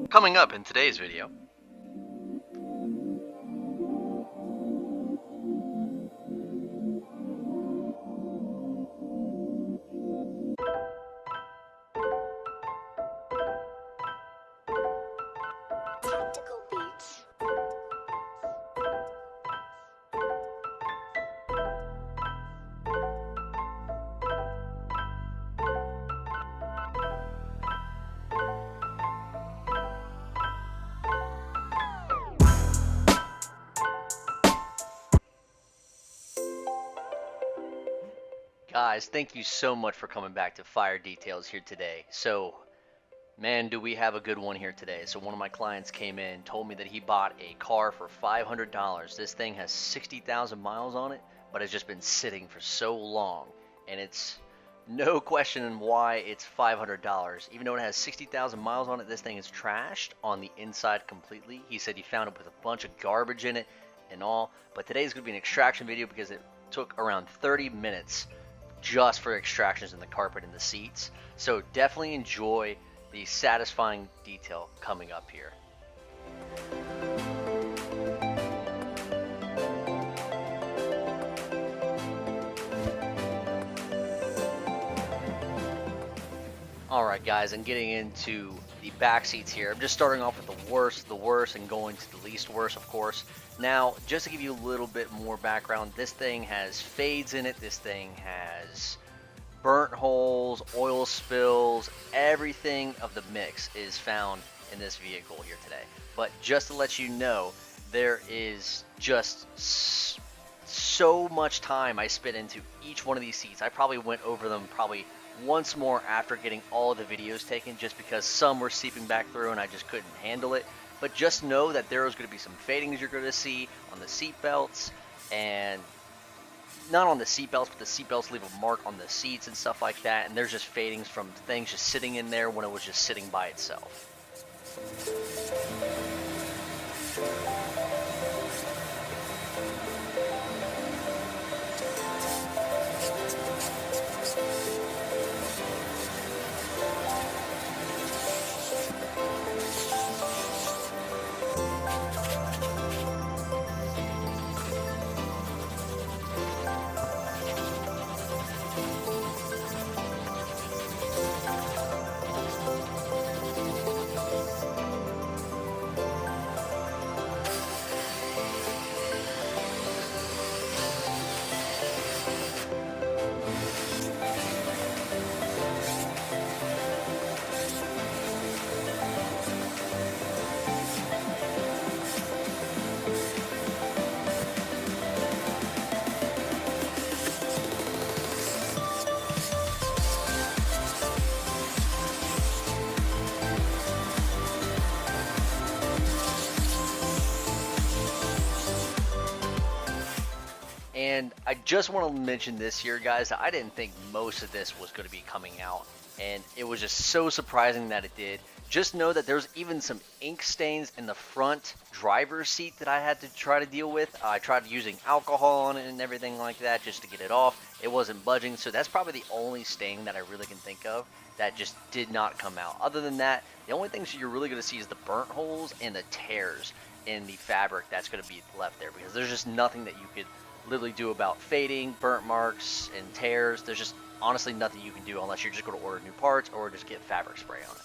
Coming up in today's video. Tactical beats. Guys, thank you so much for coming back to Fire Details here today. So, man, do we have a good one here today. So one of my clients came in, told me that he bought a car for $500. This thing has 60,000 miles on it, but has just been sitting for so long. And it's no question why it's $500. Even though it has 60,000 miles on it, this thing is trashed on the inside completely. He said he found it with a bunch of garbage in it and all. But today's going to be an extraction video because it took around 30 minutes just for extractions in the carpet and the seats. So definitely enjoy the satisfying detail coming up here. Alright guys, and getting into the back seats here. I'm just starting off with the worst, and going to the least worst, of course. Now, just to give you a little bit more background, this thing has fades in it, this thing has burnt holes, oil spills, everything of the mix is found in this vehicle here today. But just to let you know, there is just so much time I spent into each one of these seats. I probably went over them once more after getting all of the videos taken, just because some were seeping back through and I just couldn't handle it. But just know that there is going to be some fadings you're going to see on the seat belts, and not on the seat belts, but the seat belts leave a mark on the seats and stuff like that, and there's just fadings from things just sitting in there when it was just sitting by itself. And I just want to mention this here, guys. I didn't think most of this was going to be coming out, and it was just so surprising that it did. Just know that there's even some ink stains in the front driver's seat that I had to try to deal with. I tried using alcohol on it and everything like that just to get it off. It wasn't budging, so that's probably the only stain that I really can think of that just did not come out. Other than that, the only things you're really going to see is the burnt holes and the tears in the fabric that's going to be left there, because there's just nothing that you could literally do about fading, burnt marks, and tears. There's just honestly nothing you can do unless you're just going to order new parts or just get fabric spray on it.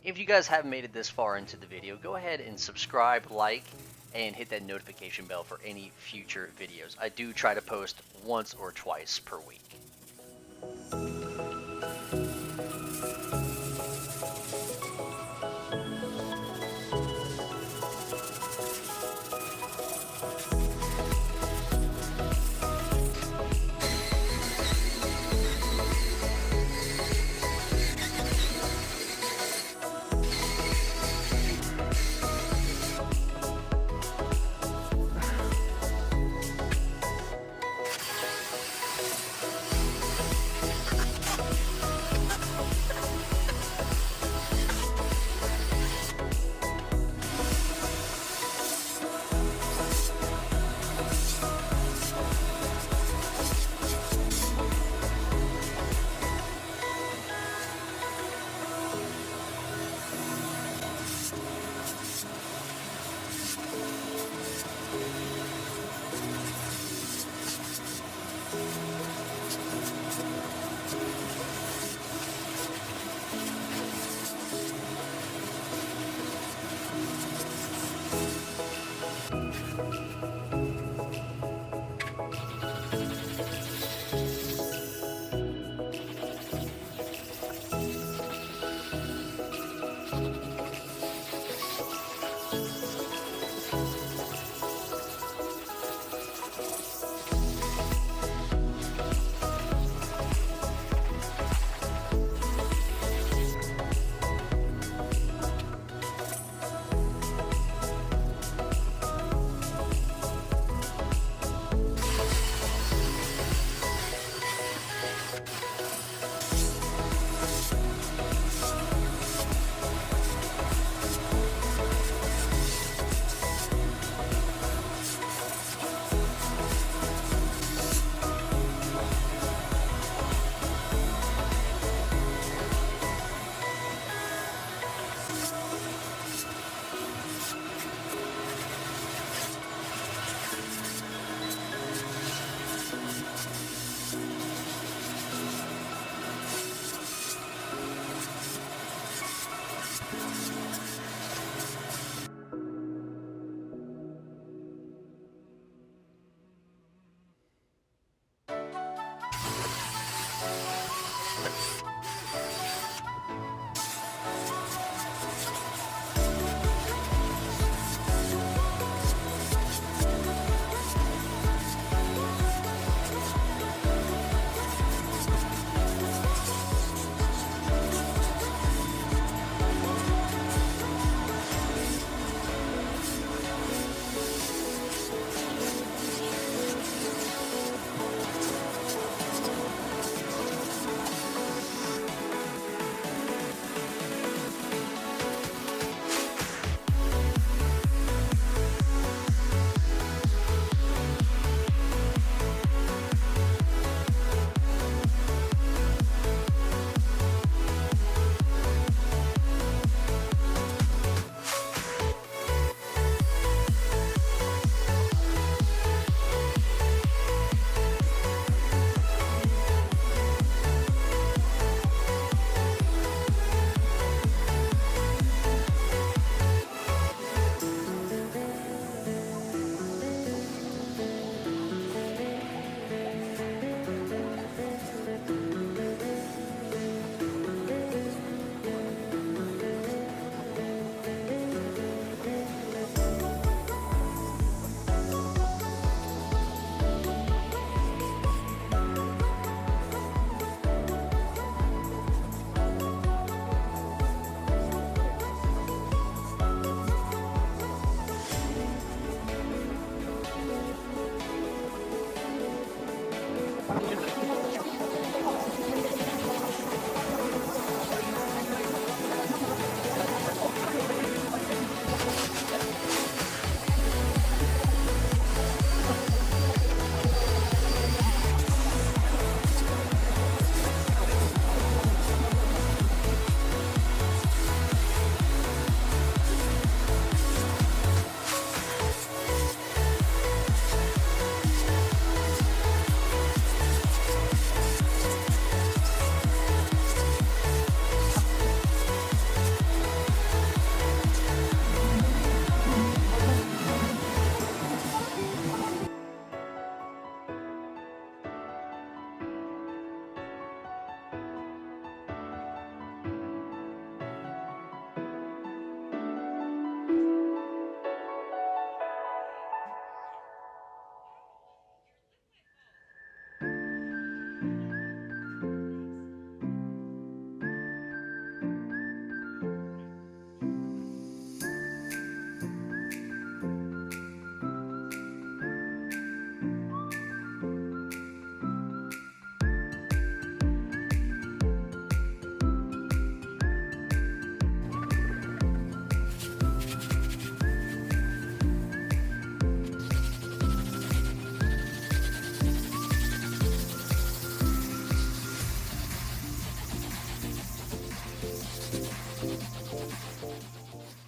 If you guys haven't made it this far into the video, go ahead and subscribe, like, and hit that notification bell for any future videos. I do try to post once or twice per week.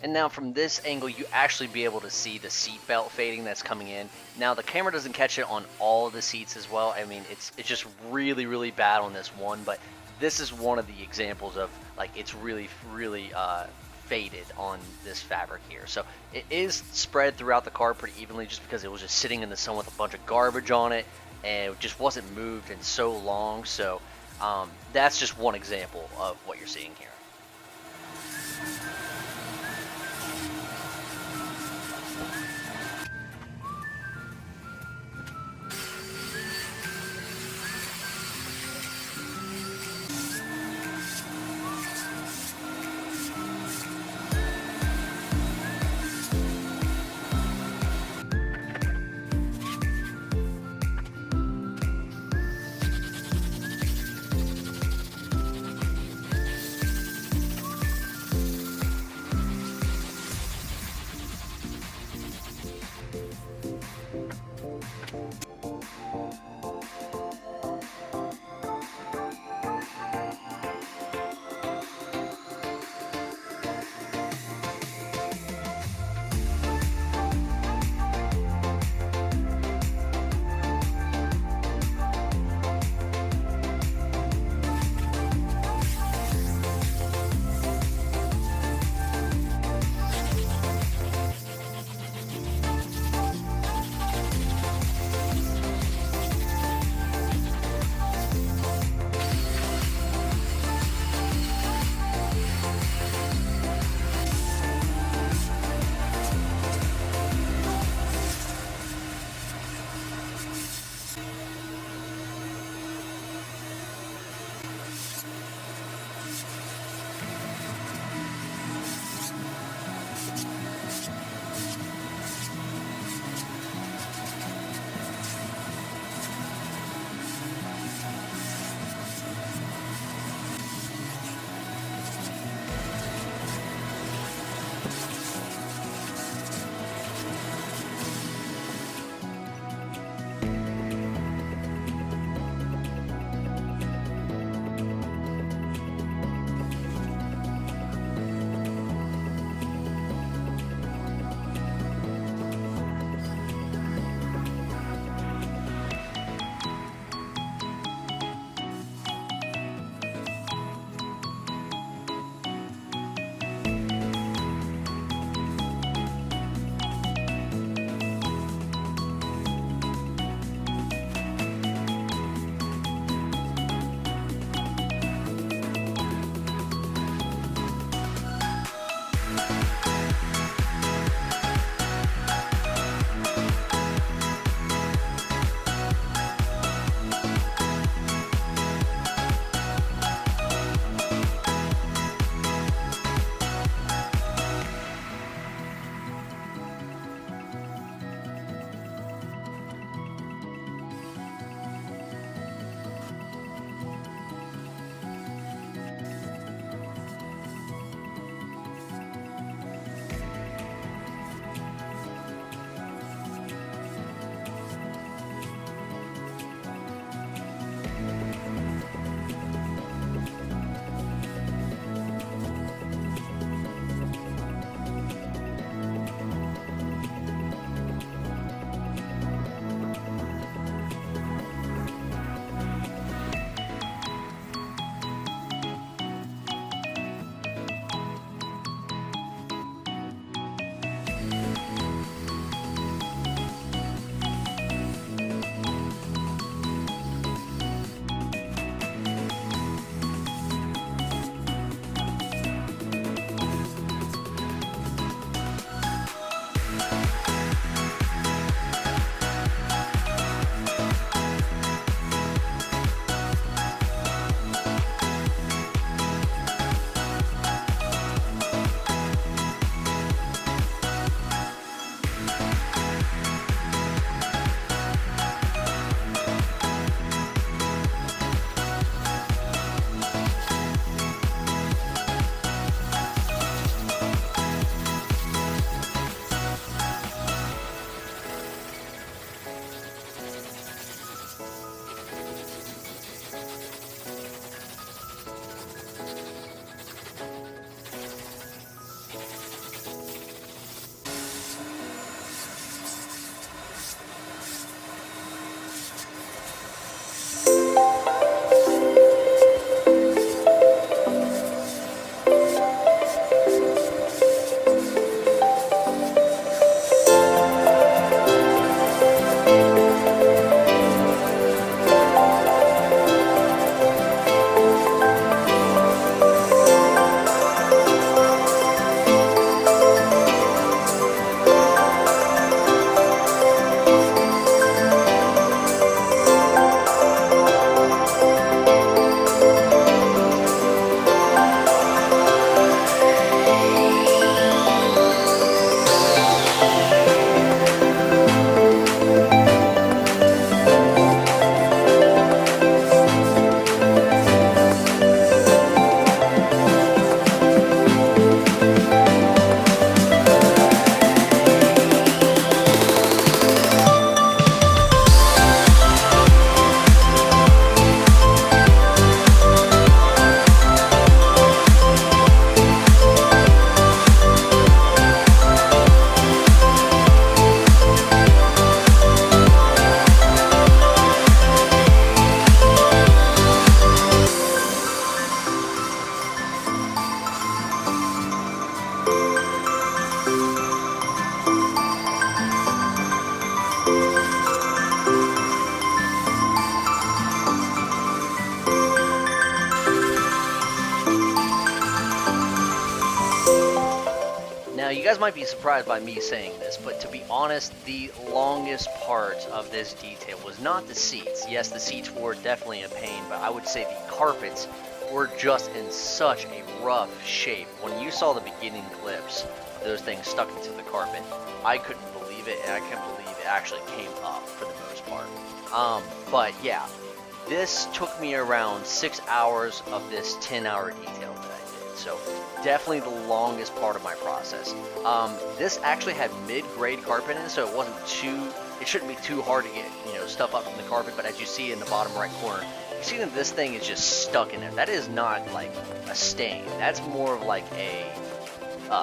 And now from this angle, you actually be able to see the seat belt fading that's coming in. Now the camera doesn't catch it on all of the seats as well. I mean, it's just really, really bad on this one, but this is one of the examples of like it's really, really faded on this fabric here. So it is spread throughout the car pretty evenly just because it was just sitting in the sun with a bunch of garbage on it and it just wasn't moved in so long. So that's just one example of what you're seeing here. you guys might be surprised by me saying this, but to be honest, the longest part of this detail was not the seats. Yes, the seats were definitely a pain, but I would say the carpets were just in such a rough shape. When you saw the beginning clips of those things stuck into the carpet, I couldn't believe it, and I can't believe it actually came up for the most part. But yeah, this took me around 6 hours of this 10-hour detail that I did. So definitely the longest part of my process. This actually had mid-grade carpet in it, so it shouldn't be too hard to get, stuff up from the carpet. But as you see in the bottom right corner, you see that this thing is just stuck in there. That is not like a stain. That's more of like a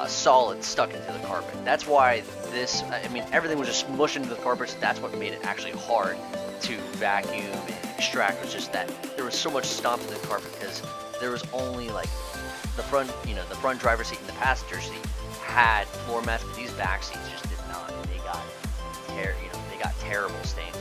solid stuck into the carpet. That's why everything was just smushed into the carpet, so that's what made it actually hard to vacuum and extract. Was just that there was so much stomped in the carpet because there was only like the front driver's seat and the passenger seat had floor mats, but these back seats just did not. They got terrible stains.